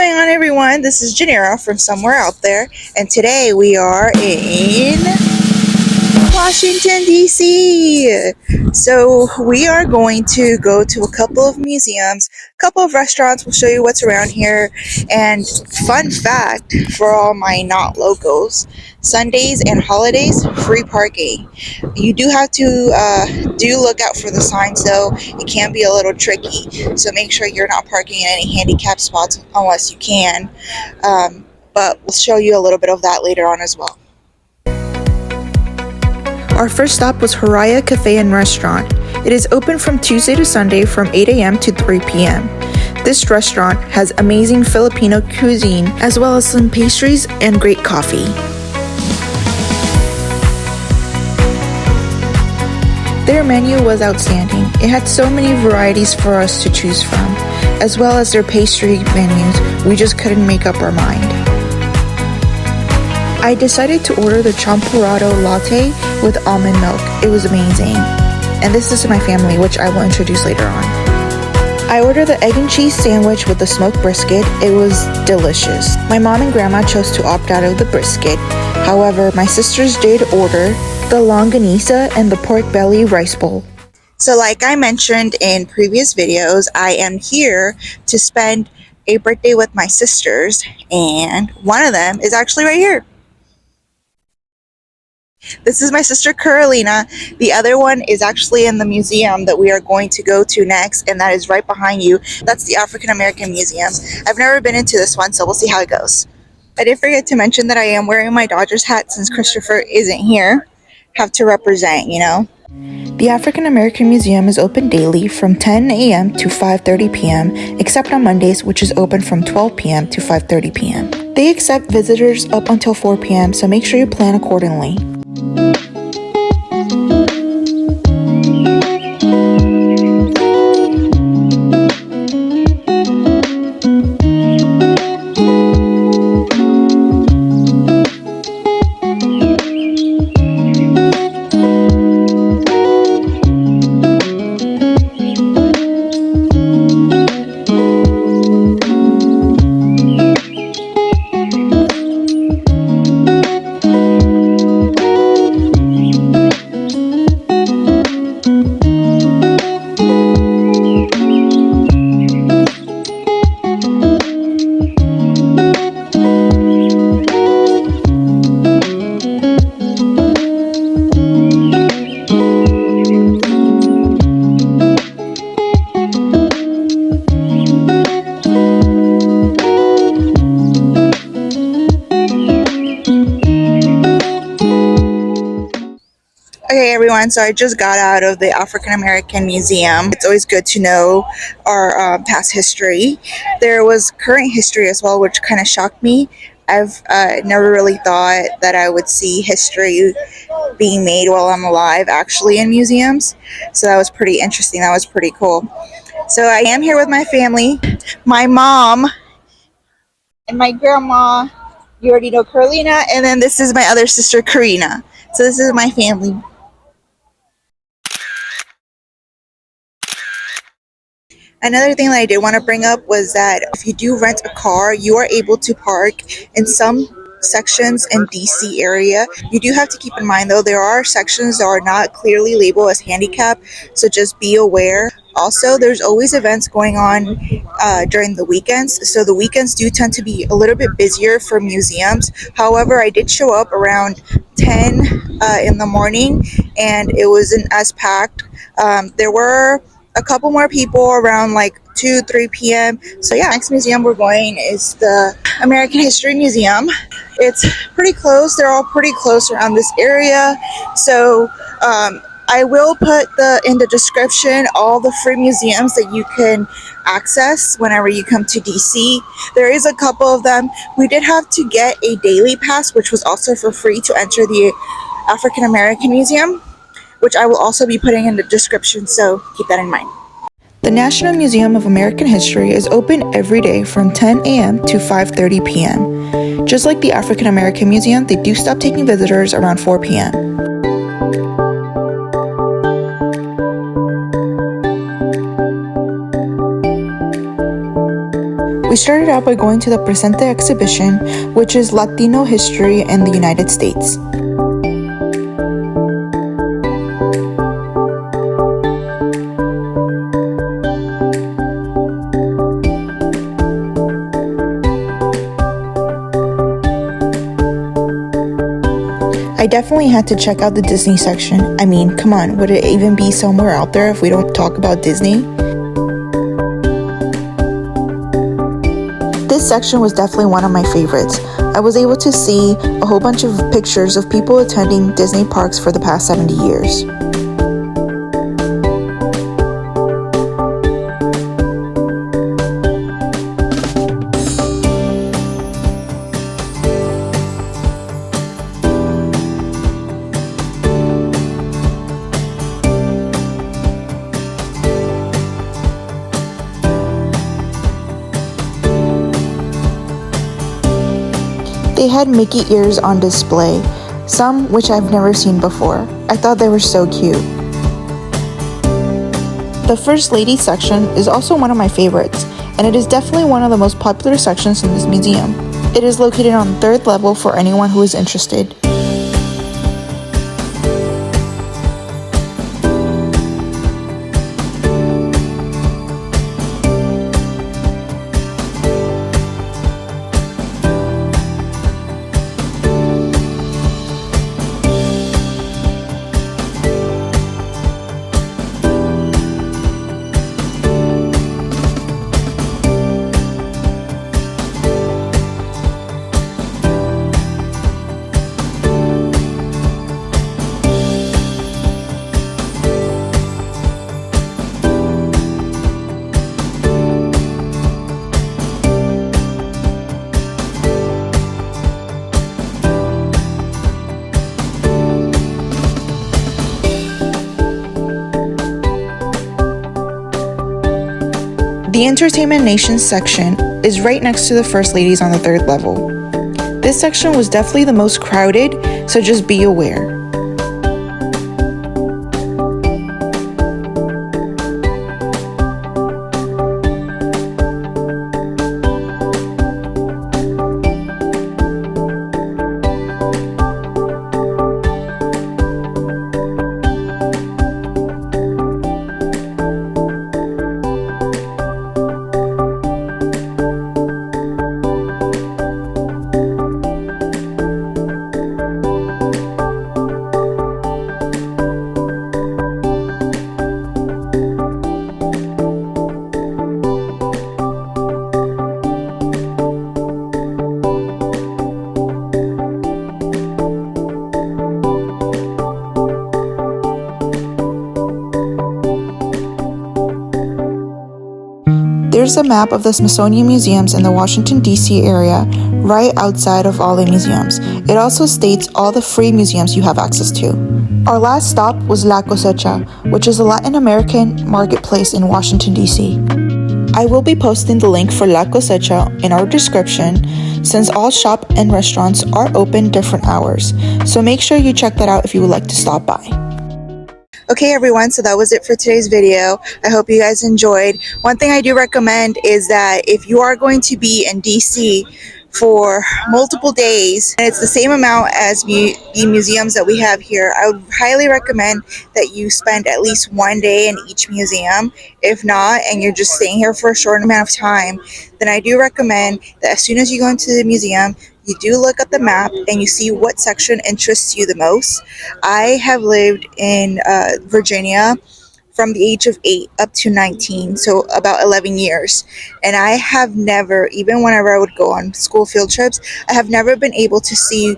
going on, everyone? This is Janera from somewhere out there, and today we are in Washington, D.C. So we are going to go to a couple of museums, a couple of restaurants. We'll show you what's around here. And fun fact for all my not locals, Sundays and holidays, free parking. You do have to do look out for the signs, though. It can be a little tricky, so make sure you're not parking in any handicapped spots unless you can. But we'll show you a little bit of that later on as well. Our first stop was Harah Cafe and Restaurant. It is open from Tuesday to Sunday from 8 a.m. to 3 p.m. This restaurant has amazing Filipino cuisine as well as some pastries and great coffee. Their menu was outstanding. It had so many varieties for us to choose from, as well as their pastry menus. We just couldn't make up our mind. I decided to order the champurrado latte with almond milk. It was amazing. And this is to my family, which I will introduce later on. I ordered the egg and cheese sandwich with the smoked brisket. It was delicious. My mom and grandma chose to opt out of the brisket. However, my sisters did order the longanisa and the pork belly rice bowl. So like I mentioned in previous videos, I am here to spend a birthday with my sisters, and one of them is actually right here. This is my sister Carolina. The other one is actually in the museum that we are going to go to next, and that is right behind you. That's the African-American Museum. I've never been into this one, so we'll see how it goes. I did forget to mention that I am wearing my Dodgers hat since Christopher isn't here. Have to represent, you know. The African-American Museum is open daily from 10 a.m. to 5:30 p.m. except on Mondays, which is open from 12 p.m. to 5:30 p.m. They accept visitors up until 4 p.m., so make sure you plan accordingly. Okay everyone, so I just got out of the African-American Museum. It's always good to know our past history. There was current history as well, which kind of shocked me. I've never really thought that I would see history being made while I'm alive actually in museums. So that was pretty interesting. That was pretty cool. So I am here with my family, my mom and my grandma. You already know Carolina, and then this is my other sister Karina. So this is my family. Another thing that I did want to bring up was that if you do rent a car, you are able to park in some sections in DC area. You do have to keep in mind though, there are sections that are not clearly labeled as handicap, so just be aware. Also, there's always events going on during the weekends, so the weekends do tend to be a little bit busier for museums. However, I did show up around 10 in the morning, and it wasn't as packed. There were a couple more people around like 2-3 p.m. So yeah, next museum we're going is the American History Museum. It's pretty close. They're all pretty close around this area. So I will put in the description all the free museums that you can access whenever you come to DC. There is a couple of them. We did have to get a daily pass, which was also for free to enter the African American Museum, which I will also be putting in the description, so keep that in mind. The National Museum of American History is open every day from 10 a.m. to 5:30 p.m. Just like the African American Museum, they do stop taking visitors around 4 p.m. We started out by going to the Presente exhibition, which is Latino history in the United States. I definitely had to check out the Disney section. I mean, come on, would it even be somewhere out there if we don't talk about Disney? This section was definitely one of my favorites. I was able to see a whole bunch of pictures of people attending Disney parks for the past 70 years. They had Mickey ears on display, some which I've never seen before. I thought they were so cute. The First Lady section is also one of my favorites, and it is definitely one of the most popular sections in this museum. It is located on the 3rd level for anyone who is interested. The Entertainment Nations section is right next to the First Ladies on the 3rd level. This section was definitely the most crowded, so just be aware. There's a map of the Smithsonian museums in the Washington D.C. area right outside of all the museums. It also states all the free museums you have access to. Our last stop was La Cosecha, which is a Latin American marketplace in Washington D.C. I will be posting the link for La Cosecha in our description since all shop and restaurants are open different hours. So make sure you check that out if you would like to stop by. Okay everyone, so that was it for today's video. I hope you guys enjoyed. One thing I do recommend is that if you are going to be in DC for multiple days, and it's the same amount as the museums that we have here, I would highly recommend that you spend at least one day in each museum. If not, and you're just staying here for a short amount of time, then I do recommend that as soon as you go into the museum, you do look at the map and you see what section interests you the most. I have lived in Virginia from the age of 8 up to 19, so about 11 years. And I have never, even whenever I would go on school field trips, I have never been able to see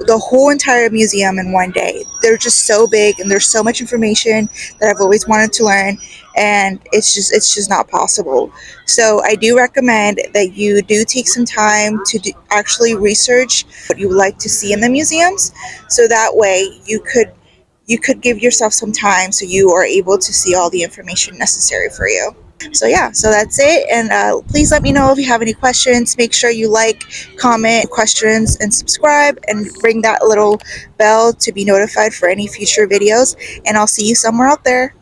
the whole entire museum in one day. They're just so big and there's so much information that I've always wanted to learn, and it's just not possible. So I do recommend that you do take some time to actually research what you would like to see in the museums, so that way you could give yourself some time so you are able to see all the information necessary for you. So yeah, so that's it, and please let me know if you have any questions. Make sure you like, comment questions, and subscribe, and ring that little bell to be notified for any future videos, and I'll see you somewhere out there.